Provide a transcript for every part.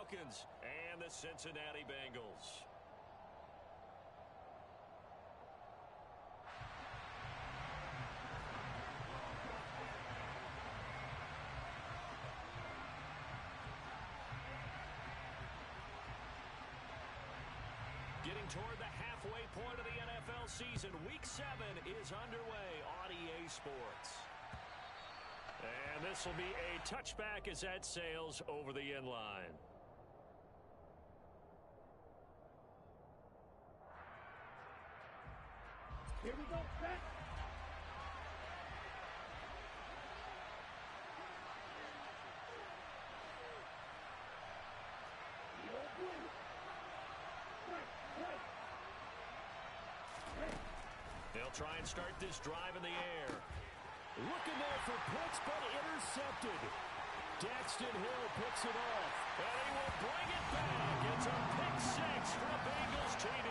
Falcons and the Cincinnati Bengals. Getting toward the halfway point of the NFL season. Week 7 is underway on EA Sports. And this will be a touchback as that sails over the end line. Here we go, set. They'll try and start this drive in the air. Looking there for picks, but intercepted. Daxton Hill picks it off, and he will bring it back. It's a pick 6 for the Bengals TD.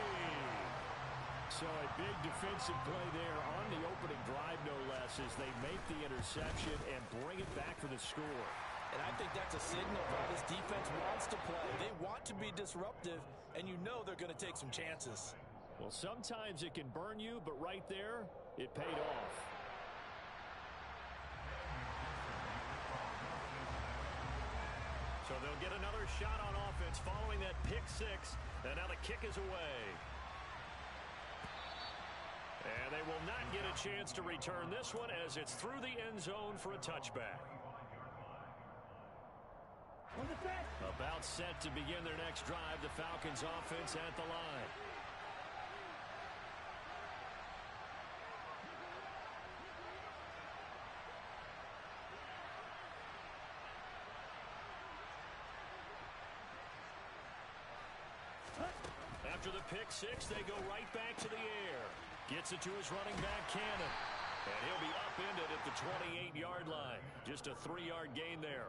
So a big defensive play there on the opening drive, no less, as they make the interception and bring it back for the score. And I think that's a signal of how this defense wants to play. They want to be disruptive, and you know they're going to take some chances. Well, sometimes it can burn you, but right there, it paid off. So they'll get another shot on offense following that pick 6, and now the kick is away. And they will not get a chance to return this one as it's through the end zone for a touchback. About set to begin their next drive, the Falcons offense at the line. After the pick 6, they go right back to the air. Gets it to his running back, Cannon. And he'll be upended at the 28-yard line. Just a 3-yard gain there.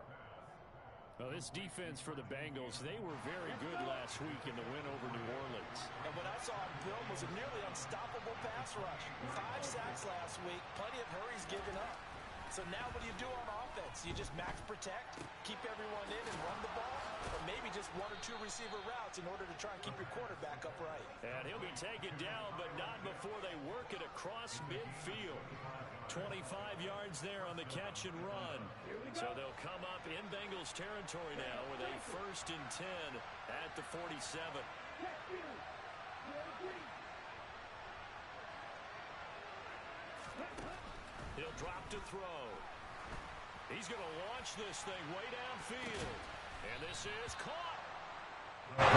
Well, this defense for the Bengals, they were very good last week in the win over New Orleans. And what I saw on film was a nearly unstoppable pass rush. 5 sacks last week, plenty of hurries given up. So now what do you do on offense? You just max protect, keep everyone in and run the ball, or maybe just 1 or 2 receiver routes in order to try and keep your quarterback upright. And he'll be taken down, but not before they work it across midfield. 25 yards there on the catch and run. So they'll come up in Bengals territory now with a 1st and 10 at the 47. He'll drop to throw. He's going to launch this thing way downfield. And this is caught.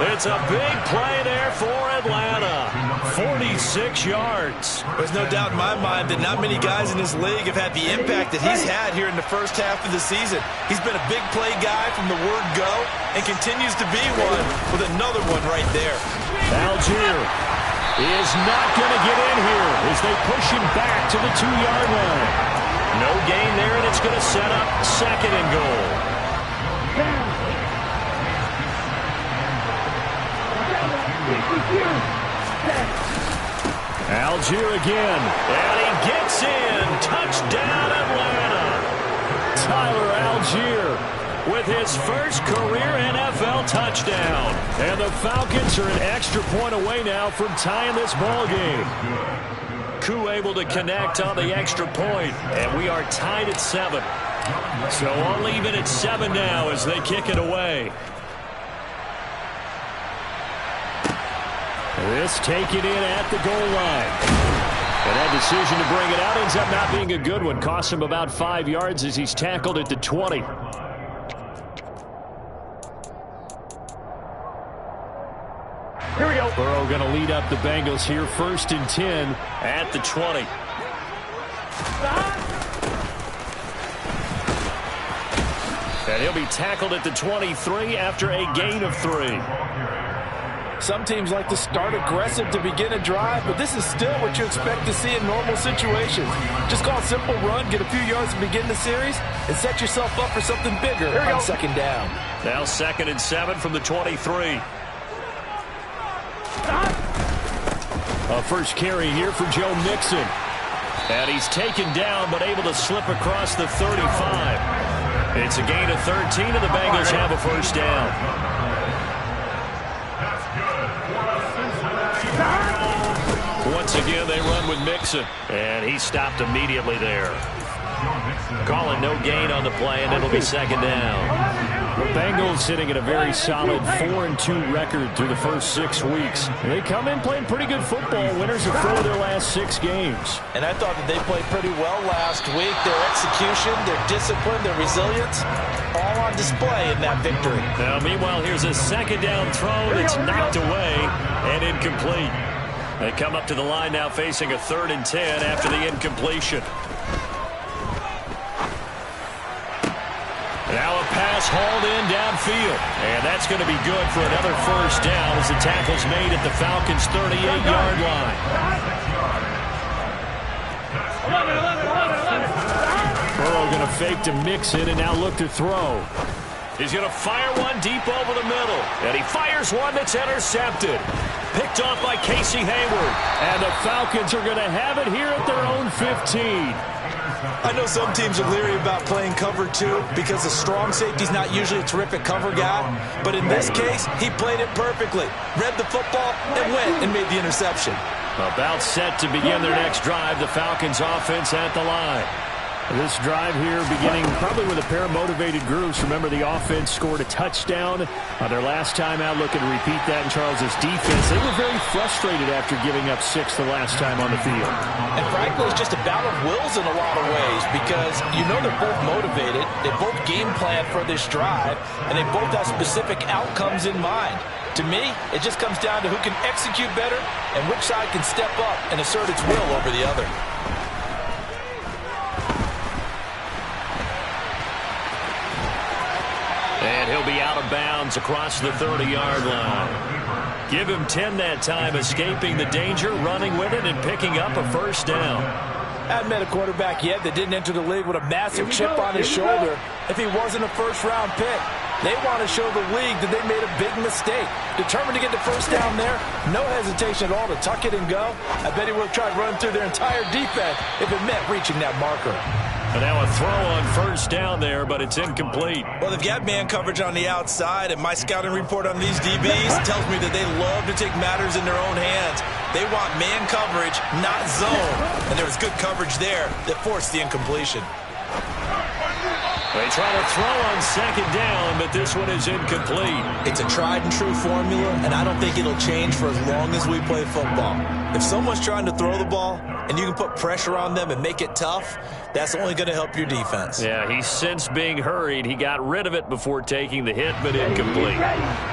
It's a big play there for Atlanta. 46 yards. There's no doubt in my mind that not many guys in this league have had the impact that he's had here in the first half of the season. He's been a big play guy from the word go and continues to be one with another one right there. Algier is not going to get in here as they push him back to the 2-yard line. No gain there, and it's going to set up 2nd and goal. Algier again. And he gets in. Touchdown, Atlanta. Tyler Algier with his first career NFL touchdown. And the Falcons are an extra point away now from tying this ball game. Koo able to connect on the extra point, and we are tied at 7. So I'll leave it at 7 now as they kick it away. This taken in at the goal line. And that decision to bring it out ends up not being a good one. Costs him about 5 yards as he's tackled at the 20. Here we go. Burrow going to lead up the Bengals here, 1st and 10 at the 20. And he'll be tackled at the 23 after a gain of 3. Some teams like to start aggressive to begin a drive, but this is still what you expect to see in normal situations. Just call a simple run, get a few yards to begin the series, and set yourself up for something bigger on 2nd down. Now 2nd and 7 from the 23. A first carry here for Joe Mixon. And he's taken down, but able to slip across the 35. It's a gain of 13, and the Bengals have a 1st down. again, they run with Mixon. And he stopped immediately there. Calling no gain on the play, and it'll be second down. The Bengals sitting at a very solid 4-2 record through the first 6 weeks. They come in playing pretty good football. Winners of 4 of their last 6 games. And I thought that they played pretty well last week. Their execution, their discipline, their resilience, all on display in that victory. Now, meanwhile, here's a second down throw that's knocked away and incomplete. They come up to the line now facing a 3rd and 10 after the incompletion. Now a pass hauled in downfield. And that's going to be good for another first down as the tackle's made at the Falcons' 38-yard line. Burrow going to fake to Mixon and now look to throw. He's going to fire one deep over the middle. And he fires one that's intercepted. Picked off by Casey Hayward. And the Falcons are going to have it here at their own 15. I know some teams are leery about playing cover 2 because the strong safety's not usually a terrific cover guy. But in this case, he played it perfectly. Read the football and went and made the interception. About set to begin their next drive, the Falcons offense at the line. This drive here beginning probably with a pair of motivated groups. Remember, the offense scored a touchdown on their last time out. Looking to repeat that in Charles's defense. They were very frustrated after giving up 6 the last time on the field. And frankly, it's just a battle of wills in a lot of ways because you know they're both motivated. They both game plan for this drive, and they both have specific outcomes in mind. To me, it just comes down to who can execute better and which side can step up and assert its will over the other. And he'll be out of bounds across the 30-yard line. Give him 10 that time, escaping the danger, running with it, and picking up a first down. I haven't met a quarterback yet that didn't enter the league with a massive chip on his shoulder if he wasn't a first-round pick. They want to show the league that they made a big mistake. Determined to get the first down there, no hesitation at all to tuck it and go. I bet he would have tried running through their entire defense if it meant reaching that marker. And now a throw on first down there, but it's incomplete. Well, they've got man coverage on the outside, and my scouting report on these DBs tells me that they love to take matters in their own hands. They want man coverage, not zone. And there was good coverage there that forced the incompletion. They try to throw on second down, but this one is incomplete. It's a tried-and-true formula, and I don't think it'll change for as long as we play football. If someone's trying to throw the ball and you can put pressure on them and make it tough, that's only going to help your defense. Yeah, he's since being hurried. He got rid of it before taking the hit, but incomplete.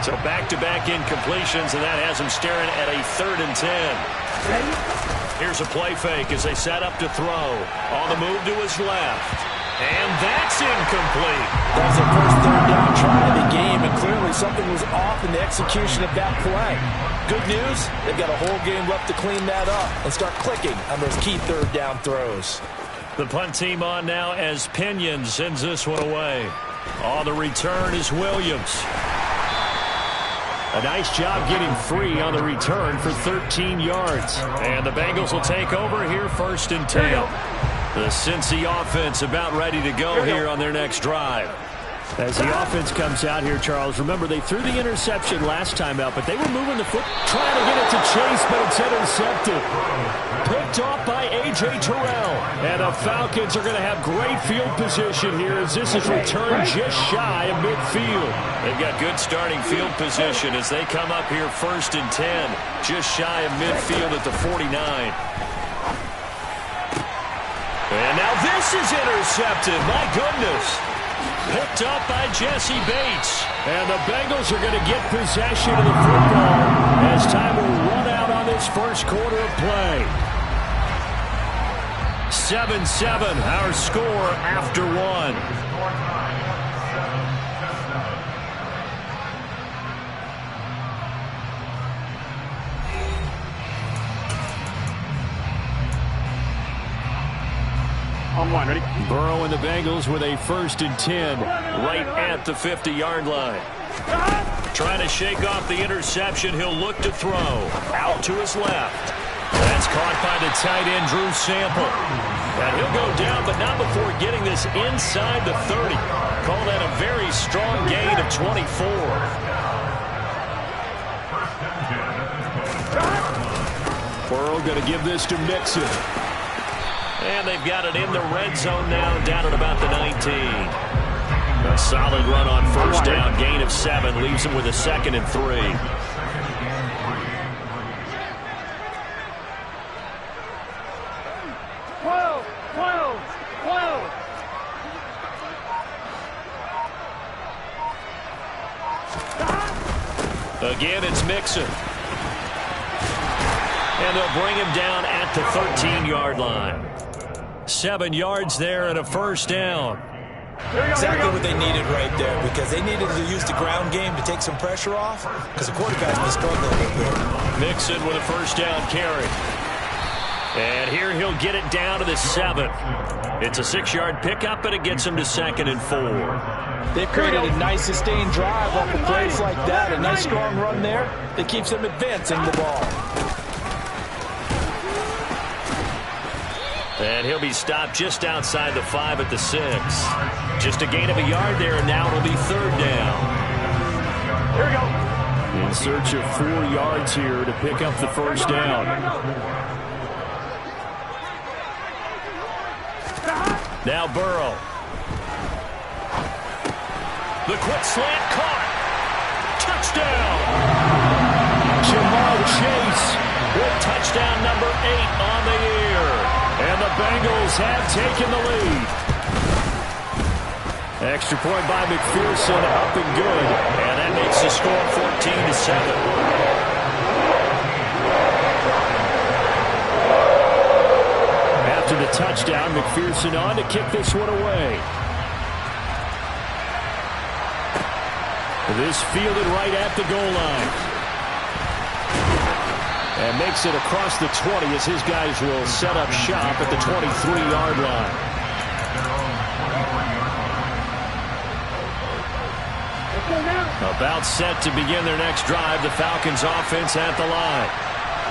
So back-to-back incompletions, and that has him staring at a 3rd and 10. Here's a play fake as they set up to throw. On the move to his left. And that's incomplete. That was their first 3rd down try of the game, and clearly something was off in the execution of that play. Good news, they've got a whole game left to clean that up and start clicking on those key 3rd down throws. The punt team on now as Pinion sends this one away. On the return is Williams. A nice job getting free on the return for 13 yards. And the Bengals will take over here 1st and 10. The Cincy offense about ready to go here on their next drive. As the offense comes out here, Charles, remember they threw the interception last time out, but they were moving the foot, trying to get it to Chase, but it's intercepted. Picked off by A.J. Terrell. And the Falcons are going to have great field position here as this is returned just shy of midfield. They've got good starting field position as they come up here 1st and 10, just shy of midfield at the 49. And now this is intercepted. My goodness. Picked up by Jesse Bates. And the Bengals are going to get possession of the football as time will run out on this first quarter of play. 7-7, our score after 1. Ready? Burrow and the Bengals with a 1st and 10 right at the 50-yard line. Trying to shake off the interception. He'll look to throw. Out to his left. That's caught by the tight end, Drew Sample. And he'll go down, but not before getting this inside the 30. Call that a very strong gain of 24. Burrow going to give this to Mixon. And they've got it in the red zone now, down at about the 19. A solid run on first down, gain of 7, leaves them with a 2nd and 3. Again, it's Mixon. And they'll bring him down at the 13-yard line. 7 yards there and a first down. Exactly what they needed right there, because they needed to use the ground game to take some pressure off, because the quarterback's been struggling a little bit. Mixon with a first down carry. And here he'll get it down to the 7. It's a 6-yard pickup, and it gets him to 2nd and 4. They've created a nice sustained drive off of plays like that. A nice strong run there that keeps them advancing the ball. And he'll be stopped just outside the 5 at the 6. Just a gain of a yard there, and now it'll be 3rd down. Here we go. In search of 4 yards here to pick up the first down. Now Burrow. The quick slant caught. Touchdown. Jamar Chase with touchdown number 8 on the year. And the Bengals have taken the lead. Extra point by McPherson, up and good. And that makes the score 14-7. After the touchdown, McPherson on to kick this one away. This fielded right at the goal line. And makes it across the 20 as his guys will set up shop at the 23-yard line. About set to begin their next drive, the Falcons offense at the line.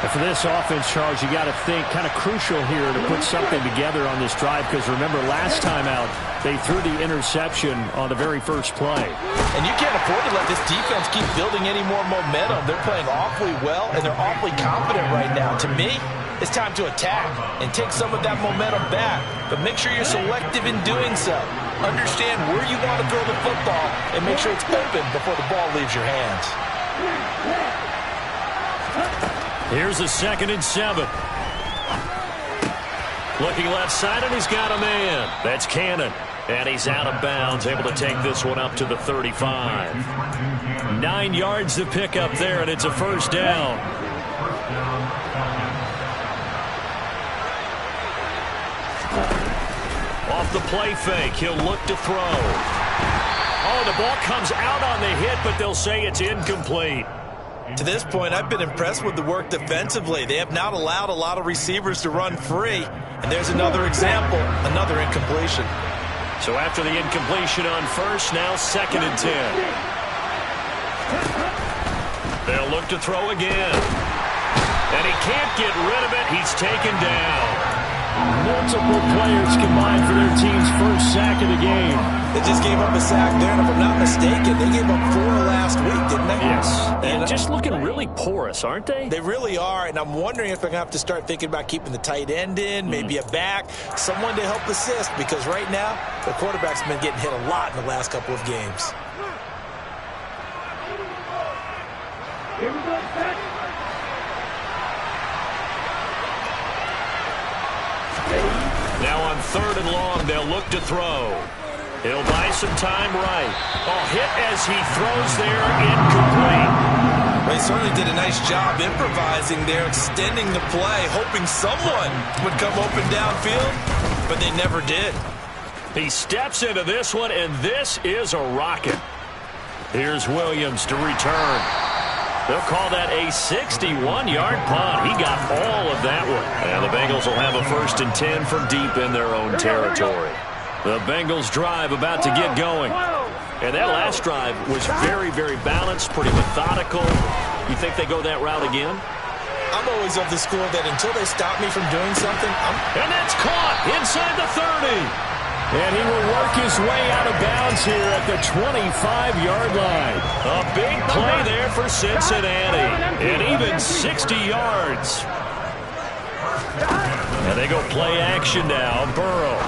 And for this offense, Charles, you got to think kind of crucial here to put something together on this drive, because remember last time out they threw the interception on the very first play. And you can't afford to let this defense keep building any more momentum. They're playing awfully well, and they're awfully confident right now. To me, it's time to attack and take some of that momentum back. But make sure you're selective in doing so. Understand where you want to throw the football and make sure it's open before the ball leaves your hands. Here's a 2nd and 7. Looking left side, and he's got a man. That's Cannon. And he's out of bounds, able to take this one up to the 35. 9 yards to pick up there, and it's a first down. Off the play fake, he'll look to throw. Oh, the ball comes out on the hit, but they'll say it's incomplete. To this point, I've been impressed with the work defensively. They have not allowed a lot of receivers to run free. And there's another example, another incompletion. So after the incompletion on first, now 2nd and 10. They'll look to throw again. And he can't get rid of it. He's taken down. Multiple players combined for their team's first sack of the game. They just gave up a sack there, and if I'm not mistaken, they gave up 4 last week, didn't they? Yes. And just looking really porous, aren't they? They really are, and I'm wondering if they're going to have to start thinking about keeping the tight end in, maybe a back, someone to help assist, because right now, the quarterback's been getting hit a lot in the last couple of games. Here we go, set. Now on 3rd and long, they'll look to throw. He'll buy some time right. Oh, hit as he throws there, incomplete. Well, he certainly did a nice job improvising there, extending the play, hoping someone would come open downfield, but they never did. He steps into this one, and this is a rocket. Here's Williams to return. They'll call that a 61-yard punt. He got all of that one. And the Bengals will have a 1st and 10 from deep in their own territory. The Bengals drive about to get going. And that last drive was very, very balanced, pretty methodical. You think they go that route again? I'm always of the school that until they stop me from doing something, And that's caught inside the 30. And he will work his way out of bounds here at the 25-yard line. A big play there for Cincinnati. And even 60 yards. And they go play action now. Burrow.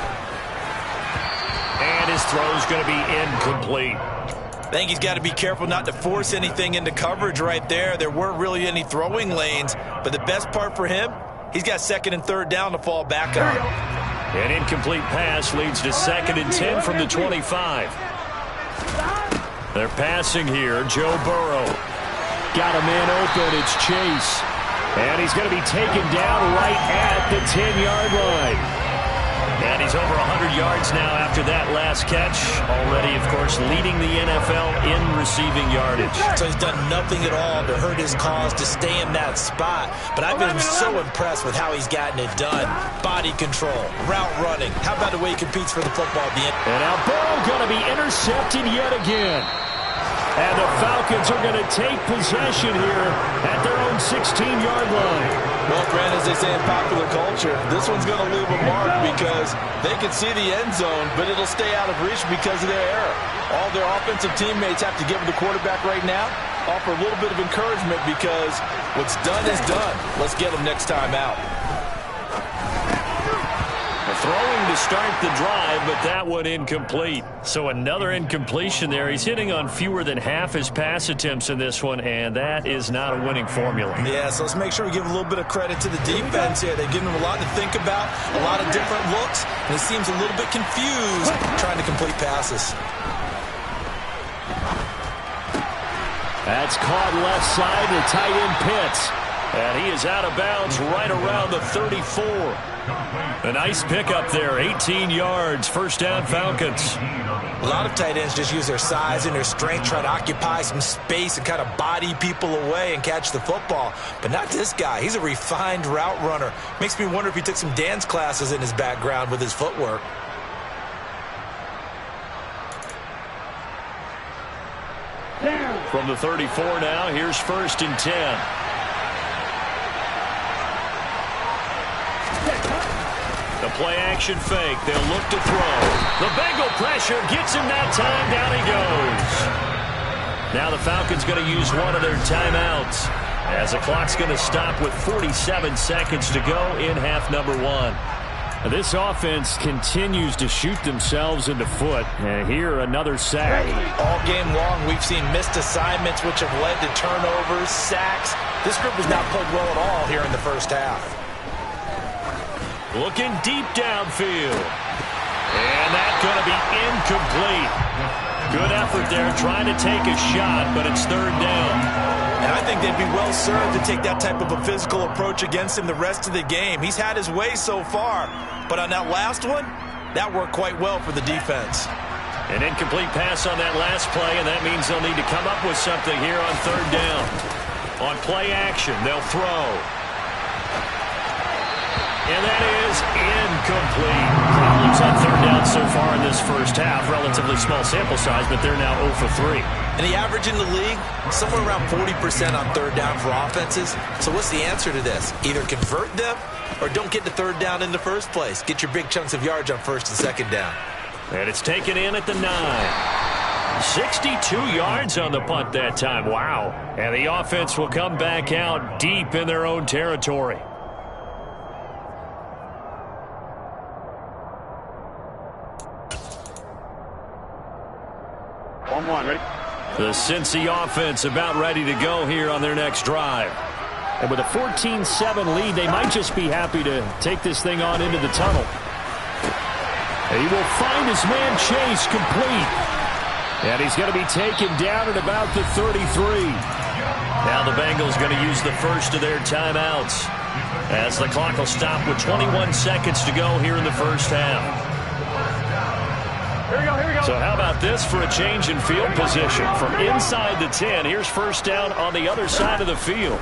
And his throw's going to be incomplete. I think he's got to be careful not to force anything into coverage right there. There weren't really any throwing lanes, but the best part for him, he's got 2nd and 3rd down to fall back on. An incomplete pass leads to 2nd and 10 from the 25. They're passing here. Joe Burrow. Got a man open. It's Chase. And he's going to be taken down right at the 10-yard line. And he's over 100 yards now after that last catch. Already, of course, leading the NFL in receiving yardage. So he's done nothing at all to hurt his cause to stay in that spot. But I've been so impressed with how he's gotten it done. Body control, route running. How about the way he competes for the football at the end? And now Burrow going to be intercepted yet again. And the Falcons are going to take possession here at their own 16-yard line. Well, Grant, as they say in popular culture, this one's going to leave a mark because they can see the end zone, but it'll stay out of reach because of their error. All their offensive teammates have to give the quarterback right now, offer a little bit of encouragement because what's done is done. Let's get them next time out. Throwing to start the drive, but that one incomplete. So another incompletion there. He's hitting on fewer than half his pass attempts in this one, and that is not a winning formula. Yeah, so let's make sure we give a little bit of credit to the defense here. They've given him a lot to think about, a lot of different looks, and he seems a little bit confused trying to complete passes. That's caught left side to tight end Pitts. And he is out of bounds right around the 34. A nice pickup there, 18 yards, first down Falcons. A lot of tight ends just use their size and their strength, try to occupy some space and kind of body people away and catch the football. But not this guy. He's a refined route runner. Makes me wonder if he took some dance classes in his background with his footwork. From the 34 now, here's 1st and 10. The play-action fake. They'll look to throw. The Bengal pressure gets him that time. Down he goes. Now the Falcons going to use one of their timeouts as the clock's going to stop with 47 seconds to go in half number 1. This offense continues to shoot themselves in the foot. And here, another sack. All game long, we've seen missed assignments, which have led to turnovers, sacks. This group has not played well at all here in the first half. Looking deep downfield. And that's going to be incomplete. Good effort there trying to take a shot, but it's 3rd down. And I think they'd be well served to take that type of a physical approach against him the rest of the game. He's had his way so far, but on that last one, that worked quite well for the defense. An incomplete pass on that last play, and that means they'll need to come up with something here on 3rd down. On play action, they'll throw. And that is incomplete. Problems on 3rd down so far in this first half. Relatively small sample size, but they're now 0 for 3. And the average in the league, somewhere around 40% on 3rd down for offenses. So what's the answer to this? Either convert them or don't get to 3rd down in the first place. Get your big chunks of yards on 1st and 2nd down. And it's taken in at the 9. 62 yards on the punt that time. Wow. And the offense will come back out deep in their own territory. Ready? The Cincy offense about ready to go here on their next drive. And with a 14-7 lead, they might just be happy to take this thing on into the tunnel. He will find his man Chase complete. And he's going to be taken down at about the 33. Now the Bengals going to use the first of their timeouts as the clock will stop with 21 seconds to go here in the first half. Here we go. So how about this for a change in field position? From inside the 10, here's 1st down on the other side of the field.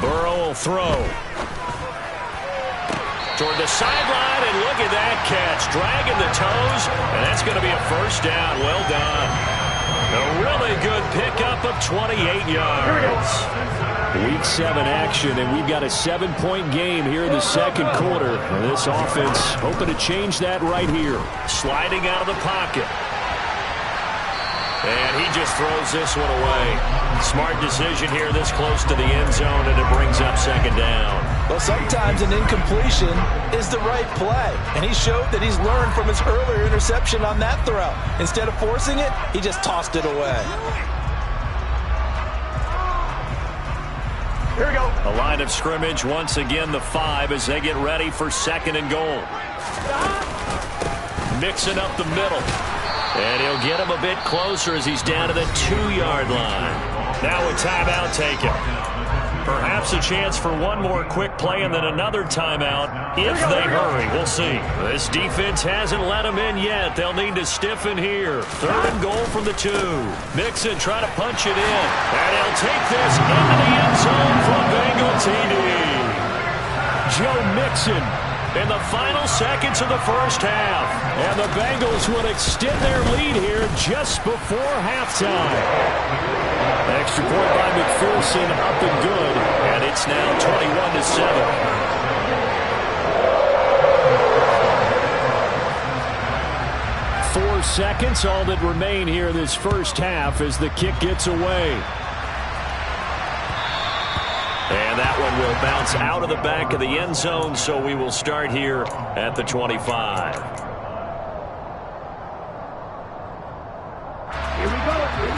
Burrow will throw. Toward the sideline, and look at that catch. Dragging the toes, and that's going to be a 1st down. Well done. A really good pickup of 28 yards. Week 7 action, and we've got a 7-point game here in the 2nd quarter. And this offense hoping to change that right here. Sliding out of the pocket. And he just throws this one away. Smart decision here this close to the end zone, and it brings up 2nd down. Well, sometimes an incompletion is the right play, and he showed that he's learned from his earlier interception on that throw. Instead of forcing it, he just tossed it away. Here we go. A line of scrimmage, once again the 5 as they get ready for 2nd and goal. Mixing up the middle. And he'll get him a bit closer as he's down to the 2-yard line. Now a timeout taken. Perhaps a chance for one more quick play and then another timeout if they hurry. We'll see. This defense hasn't let them in yet. They'll need to stiffen here. 3rd and goal from the 2. Mixon trying to punch it in. And he'll take this into the end zone for a Bengal TD. Joe Mixon in the final seconds of the first half. And the Bengals would extend their lead here just before halftime. Extra point by McPherson, up and good. And it's now 21-7. 4 seconds, all that remain here this first half as the kick gets away. And that one will bounce out of the back of the end zone, so we will start here at the 25. Here we go. Here we go.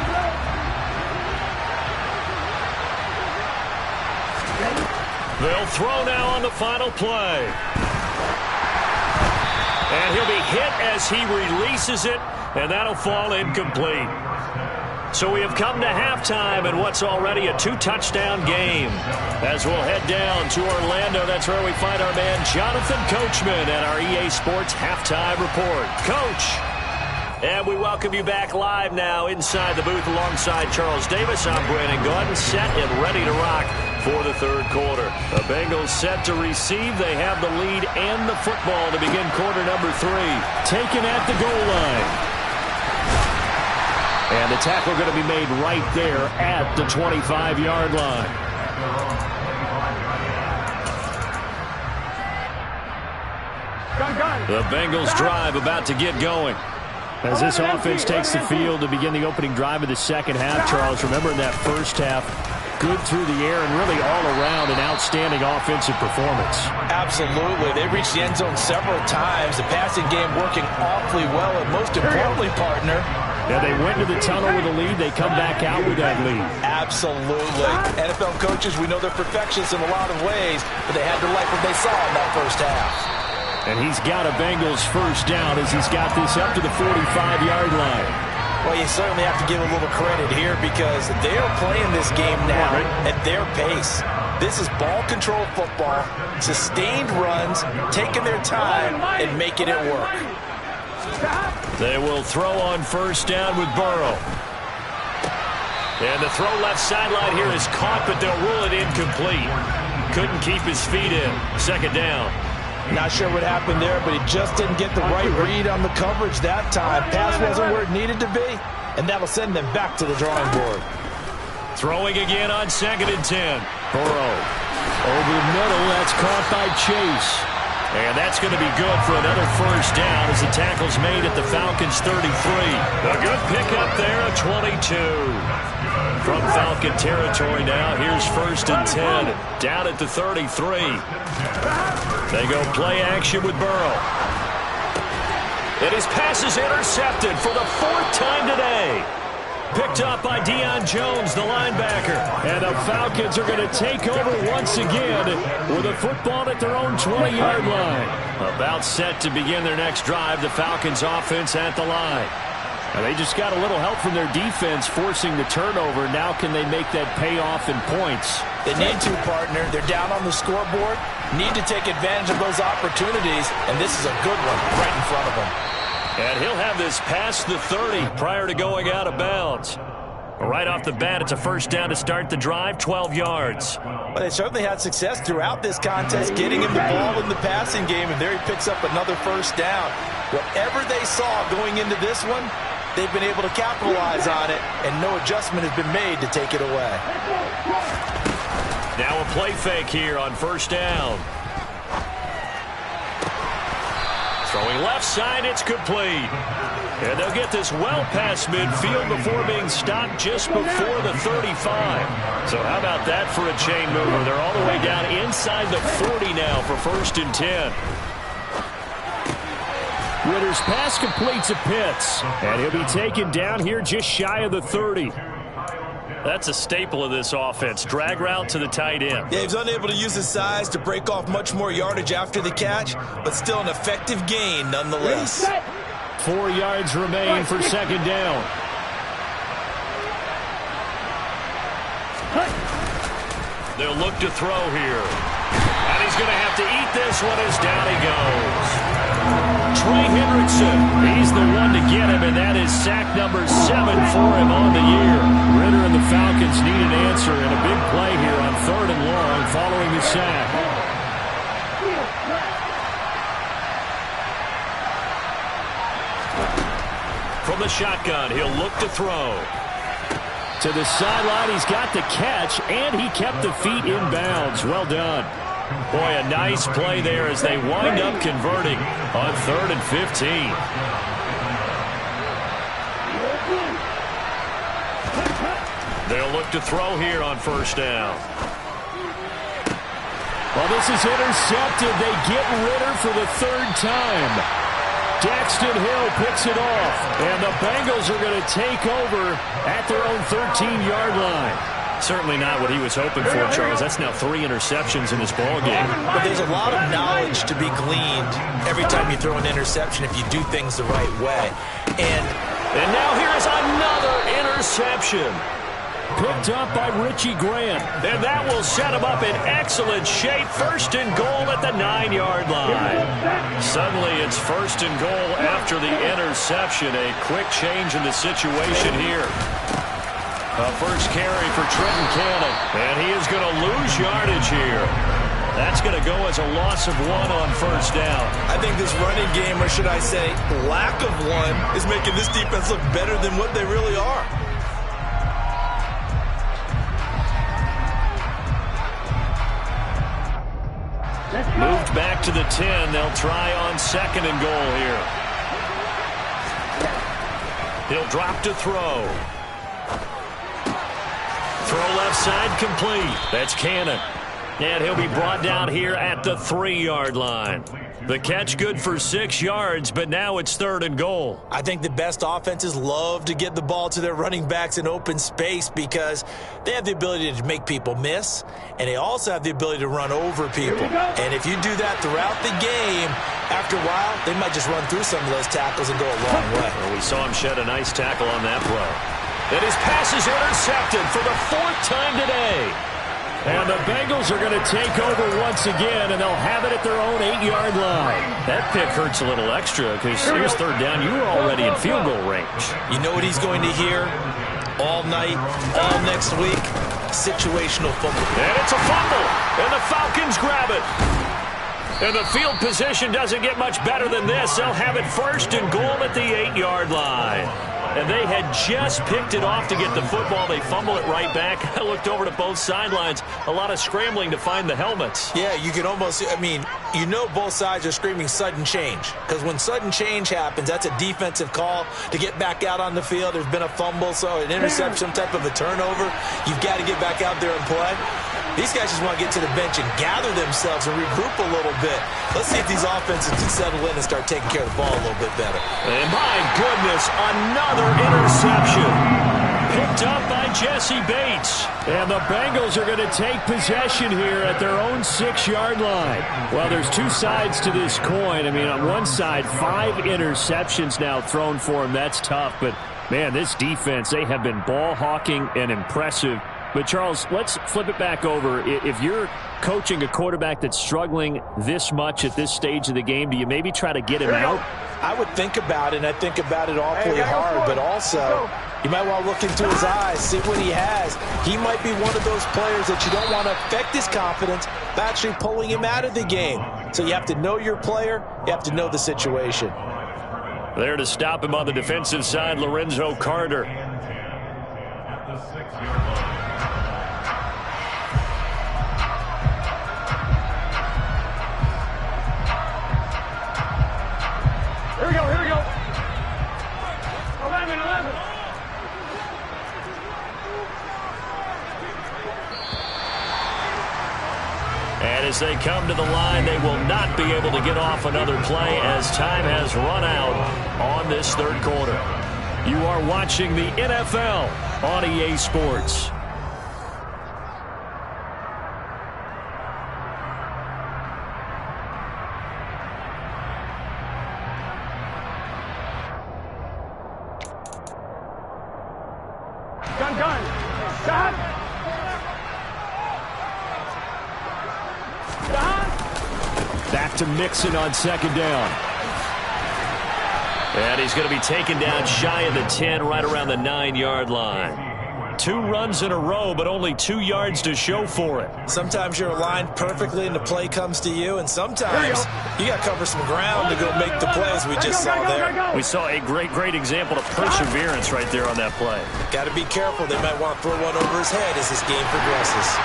They'll throw now on the final play. And he'll be hit as he releases it, and that'll fall incomplete. So we have come to halftime in what's already a 2-touchdown game. As we'll head down to Orlando, that's where we find our man Jonathan Coachman at our EA Sports Halftime Report. Coach! And we welcome you back live now inside the booth alongside Charles Davis. I'm Brandon Gordon, set and ready to rock for the 3rd quarter. The Bengals set to receive. They have the lead and the football to begin quarter number 3. Taken at the goal line. And the tackle going to be made right there at the 25-yard line. The Bengals drive about to get going. As this offense takes the field to begin the opening drive of the second half, Charles, remember in that first half, good through the air and really all around an outstanding offensive performance. Absolutely. They reached the end zone several times. The passing game working awfully well, and most importantly, partner, yeah, they went to the tunnel with a lead. They come back out with that lead. Absolutely. NFL coaches, we know they're perfectionists in a lot of ways, but they had to like what they saw in that first half. And he's got a Bengals first down as he's got this up to the 45-yard line. Well, you certainly have to give a little credit here because they're playing this game now at their pace. This is ball control football, sustained runs, taking their time and making it work. They will throw on first down with Burrow. And the throw left sideline here is caught, but they'll rule it incomplete. Couldn't keep his feet in. 2nd down. Not sure what happened there, but he just didn't get the right read on the coverage that time. Pass wasn't where it needed to be, and that'll send them back to the drawing board. Throwing again on 2nd and 10. Burrow over the middle. That's caught by Chase. And that's going to be good for another first down as the tackle's made at the Falcons' 33. A good pickup there at 22. From Falcon territory now, here's 1st and 10. Down at the 33. They go play action with Burrow. And his pass is intercepted for the 4th time today. Picked up by Deion Jones, the linebacker. And the Falcons are going to take over once again with a football at their own 20-yard line. About set to begin their next drive, the Falcons offense at the line. And they just got a little help from their defense forcing the turnover. Now can they make that pay off in points? They need to, partner. They're down on the scoreboard. Need to take advantage of those opportunities, and this is a good one right in front of them. And he'll have this past the 30 prior to going out of bounds. Right off the bat, it's a first down to start the drive, 12 yards. Well, they certainly had success throughout this contest, getting him the ball in the passing game, and there he picks up another first down. Whatever they saw going into this one, they've been able to capitalize on it, and no adjustment has been made to take it away. Now a play fake here on first down. Throwing left side, it's complete. And they'll get this well past midfield before being stopped just before the 35. So how about that for a chain mover? They're all the way down inside the 40 now for 1st and 10. Ritter's pass completes a Pitts, and he'll be taken down here just shy of the 30. That's a staple of this offense. Drag route to the tight end. Yeah, he's unable to use his size to break off much more yardage after the catch, but still an effective gain nonetheless. 4 yards remain for 2nd down. They'll look to throw here. And he's going to have to eat this one as down he goes. Trey Hendrickson, he's the one to get him, and that is sack number 7 for him on the year. Ritter and the Falcons need an answer, and a big play here on 3rd and long following the sack. From the shotgun, he'll look to throw. To the sideline, he's got the catch, and he kept the feet in bounds. Well done. Boy, a nice play there as they wind up converting on 3rd and 15. They'll look to throw here on 1st down. Well, this is intercepted. They get Ritter for the 3rd time. Daxton Hill picks it off, and the Bengals are going to take over at their own 13-yard line. Certainly not what he was hoping for, Charles. That's now 3 interceptions in this ballgame. But there's a lot of knowledge to be gleaned every time you throw an interception if you do things the right way. And now here's another interception. Picked up by Richie Grant. And that will set him up in excellent shape. 1st and goal at the 9-yard line. Suddenly it's 1st and goal after the interception. A quick change in the situation here. A first carry for Trenton Cannon. And he is going to lose yardage here. That's going to go as a loss of 1 on 1st down. I think this running game, or should I say lack of one, is making this defense look better than what they really are. Moved back to the 10. They'll try on 2nd and goal here. He'll drop to throw. Throw left side complete. That's Cannon. And he'll be brought down here at the 3-yard line. The catch good for 6 yards, but now it's 3rd and goal. I think the best offenses love to get the ball to their running backs in open space because they have the ability to make people miss, and they also have the ability to run over people. And if you do that throughout the game, after a while, they might just run through some of those tackles and go a long way. Well, we saw him shed a nice tackle on that play. And his pass is intercepted for the 4th time today. And the Bengals are going to take over once again, and they'll have it at their own 8-yard line. That pick hurts a little extra because it was 3rd down. You were already in field goal range. You know what he's going to hear all night, all next week? Situational football. And it's a fumble, and the Falcons grab it. And the field position doesn't get much better than this. They'll have it 1st and goal at the 8-yard line. And they had just picked it off to get the football. They fumble it right back. I looked over to both sidelines. A lot of scrambling to find the helmets. Yeah, you can almost, you know both sides are screaming sudden change. Because when sudden change happens, that's a defensive call to get back out on the field. There's been a fumble, so an interception, some type of a turnover. You've got to get back out there and play. These guys just want to get to the bench and gather themselves and regroup a little bit. Let's see if these offenses can settle in and start taking care of the ball a little bit better. And my goodness, another interception. Picked up by Jesse Bates. And the Bengals are going to take possession here at their own 6-yard line. Well, there's 2 sides to this coin. On one side, 5 interceptions now thrown for him. That's tough. But, man, this defense, they have been ball hawking and impressive. But, Charles, let's flip it back over. If you're coaching a quarterback that's struggling this much at this stage of the game, do you maybe try to get him out? I would think about it, and I think about it awfully hard. But also, you might want to look into his eyes, see what he has. He might be one of those players that you don't want to affect his confidence by actually pulling him out of the game. So you have to know your player. You have to know the situation. There to stop him on the defensive side, Lorenzo Carter. Here we go. And as they come to the line, they will not be able to get off another play as time has run out on this third quarter. You are watching the NFL on EA Sports. Gun. Shot. Back to Mixon on second down. And he's going to be taken down shy of the 10, right around the 9-yard line. 2 runs in a row, but only 2 yards to show for it. Sometimes you're aligned perfectly and the play comes to you, and sometimes you got to cover some ground to go make the plays we just saw there. We saw a great example of perseverance right there on that play. Got to be careful. They might want to throw one over his head as this game progresses.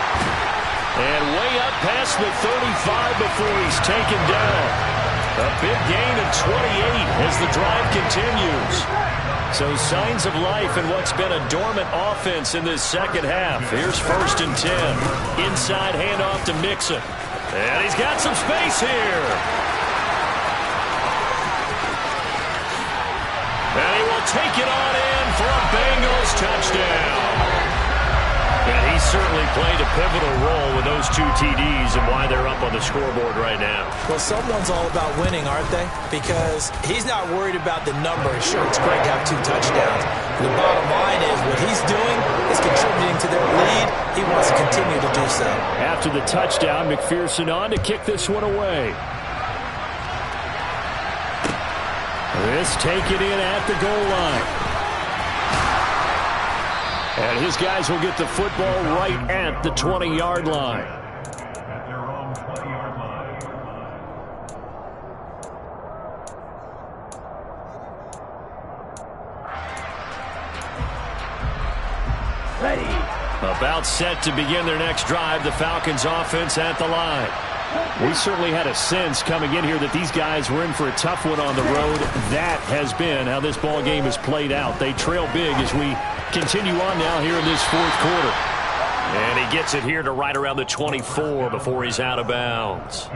And way up past the 35 before he's taken down. A big gain of 28 as the drive continues. So signs of life in what's been a dormant offense in this second half. Here's 1st and 10. Inside handoff to Mixon. And he's got some space here. And he will take it on in for a Bengals touchdown. And he certainly played a pivotal role with those 2 TDs and why they're up on the scoreboard right now. Well, someone's all about winning, aren't they? Because he's not worried about the number. Sure, it's great to have 2 touchdowns. The bottom line is what he's doing is contributing to their lead. He wants to continue to do so. After the touchdown, McPherson on to kick this one away. This taken in at the goal line. And his guys will get the football right at the 20-yard line. At their own 20-yard line. Ready. About set to begin their next drive, the Falcons offense at the line. We certainly had a sense coming in here that these guys were in for a tough one on the road. That has been how this ball game has played out. They trail big as we continue on now here in this 4th quarter. And he gets it here to right around the 24 before he's out of bounds.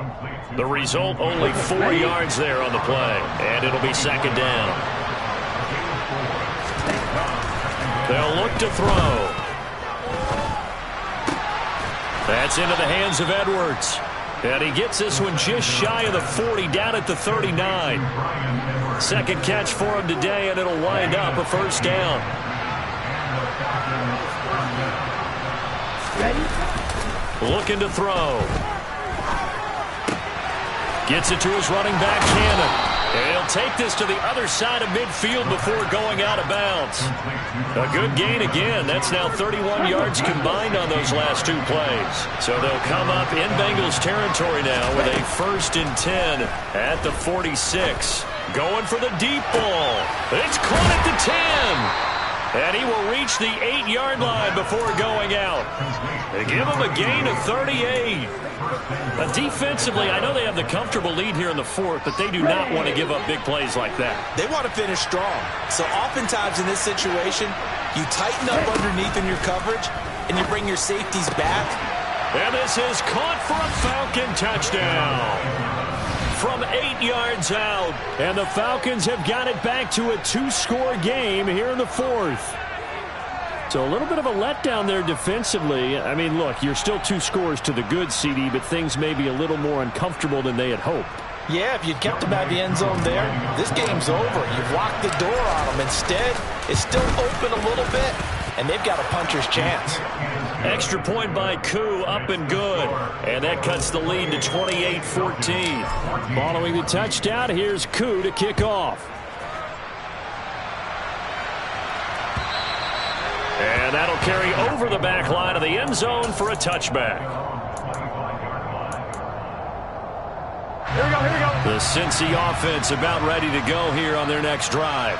The result, only 4 yards there on the play. And it'll be 2nd down. They'll look to throw. That's into the hands of Edwards. And he gets this one just shy of the 40, down at the 39. 2nd catch for him today, and it'll wind up a 1st down. Looking to throw. Gets it to his running back, Cannon. And he'll take this to the other side of midfield before going out of bounds. A good gain again. That's now 31 yards combined on those last 2 plays. So they'll come up in Bengals territory now with a 1st and 10 at the 46. Going for the deep ball. It's caught at the 10. And he will reach the 8-yard line before going out. They give him a gain of 38. Defensively, I know they have the comfortable lead here in the 4th, but they do not want to give up big plays like that. They want to finish strong. So oftentimes in this situation, you tighten up underneath in your coverage, and you bring your safeties back. And this is caught for a Falcon touchdown. From 8 yards out, and the Falcons have got it back to a 2-score game here in the 4th. So a little bit of a letdown there defensively. I mean, look, you're still 2 scores to the good, CD, but things may be a little more uncomfortable than they had hoped. Yeah, if you'd kept them at the end zone there, this game's over. You've locked the door on them. Instead, it's still open a little bit, and they've got a puncher's chance. Extra point by Koo, up and good. And that cuts the lead to 28-14. Following the touchdown, here's Koo to kick off. And that'll carry over the back line of the end zone for a touchback. Here we go. The Cincy offense about ready to go here on their next drive.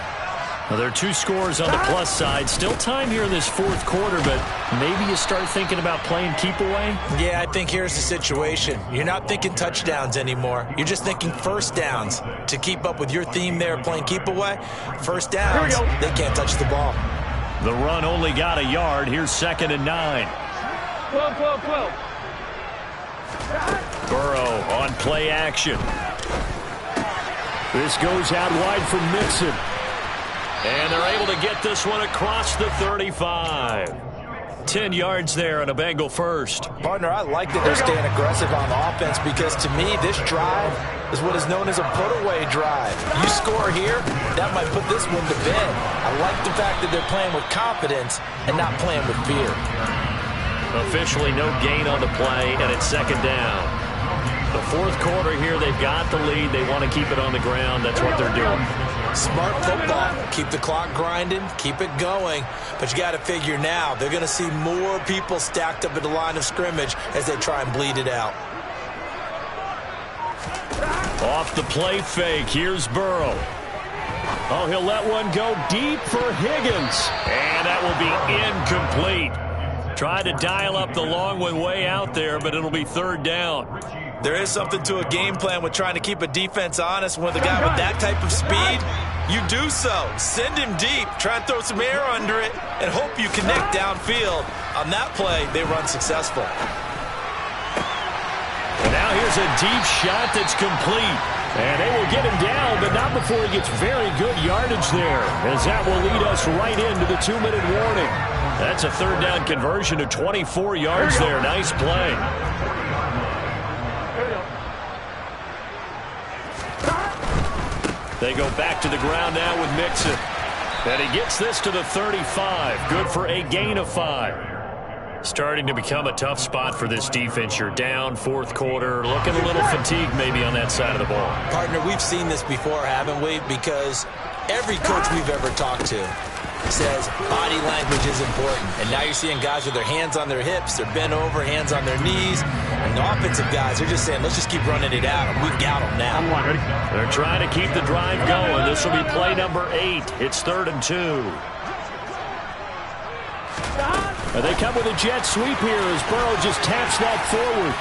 Now, there are 2 scores on the plus side. Still time here in this 4th quarter, but maybe you start thinking about playing keep away? Yeah, I think here's the situation. You're not thinking touchdowns anymore. You're just thinking 1st downs. To keep up with your theme there, playing keep away, 1st downs, they can't touch the ball. The run only got a yard. Here's 2nd and 9. 12. Burrow on play action. This goes out wide for Mixon. And they're able to get this one across the 35. 10 yards there on a Bengal first. Partner, I like that they're staying aggressive on the offense because to me, this drive is what is known as a put-away drive. You score here, that might put this one to bed. I like the fact that they're playing with confidence and not playing with fear. Officially no gain on the play, and it's second down. The fourth quarter here, they've got the lead. They want to keep it on the ground. That's what they're doing. Smart football. Keep the clock grinding. Keep it going. But you got to figure now, they're going to see more people stacked up at the line of scrimmage as they try and bleed it out. Off the play fake. Here's Burrow. Oh, he'll let one go deep for Higgins. And that will be incomplete. Tried to dial up the long one way out there, but it'll be third down. There is something to a game plan with trying to keep a defense honest. With a guy with that type of speed, you do so. Send him deep. Try and throw some air under it and hope you connect downfield. On that play, they run successful. And now here's a deep shot that's complete. And they will get him down, but not before he gets very good yardage there, as that will lead us right into the 2-minute warning. That's a third down conversion to 24 yards there. Nice play. They go back to the ground now with Mixon. And he gets this to the 35. Good for a gain of 5. Starting to become a tough spot for this defense. You're down fourth quarter. Looking a little fatigued maybe on that side of the ball. Partner, we've seen this before, haven't we? Because every coach we've ever talked to says body language is important. And now you're seeing guys with their hands on their hips, they're bent over, hands on their knees. And the offensive guys are just saying, let's just keep running it out. And we've got them now. They're trying to keep the drive going. This will be play number 8. It's 3rd and 2. And they come with a jet sweep here as Burrow just taps that forward.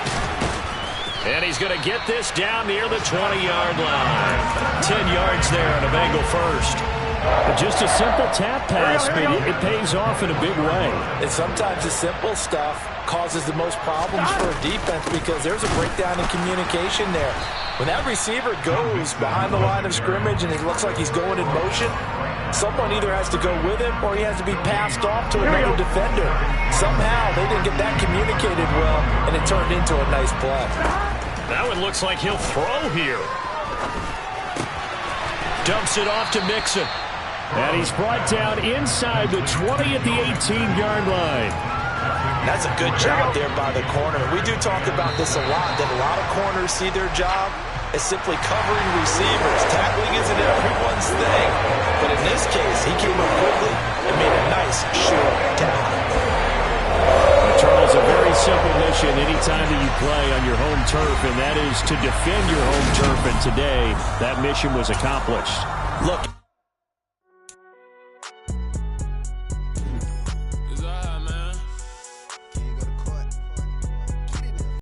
And he's going to get this down near the 20-yard line. 10 yards there on a Bengal first. But just a simple tap pass, but it pays off in a big way. And sometimes the simple stuff causes the most problems for a defense because there's a breakdown in communication there. When that receiver goes behind the line of scrimmage and it looks like he's going in motion, someone either has to go with him or he has to be passed off to another defender. Somehow they didn't get that communicated well, and it turned into a nice play. That one looks like he'll throw here. Dumps it off to Mixon. And he's brought down inside the 20 at the 18-yard line. That's a good job there by the corner. We do talk about this a lot, that a lot of corners see their job as simply covering receivers. Tackling isn't everyone's thing. But in this case, he came up quickly and made a nice, short tackle. Charles, a very simple mission anytime that you play on your home turf, and that is to defend your home turf. And today, that mission was accomplished. Look.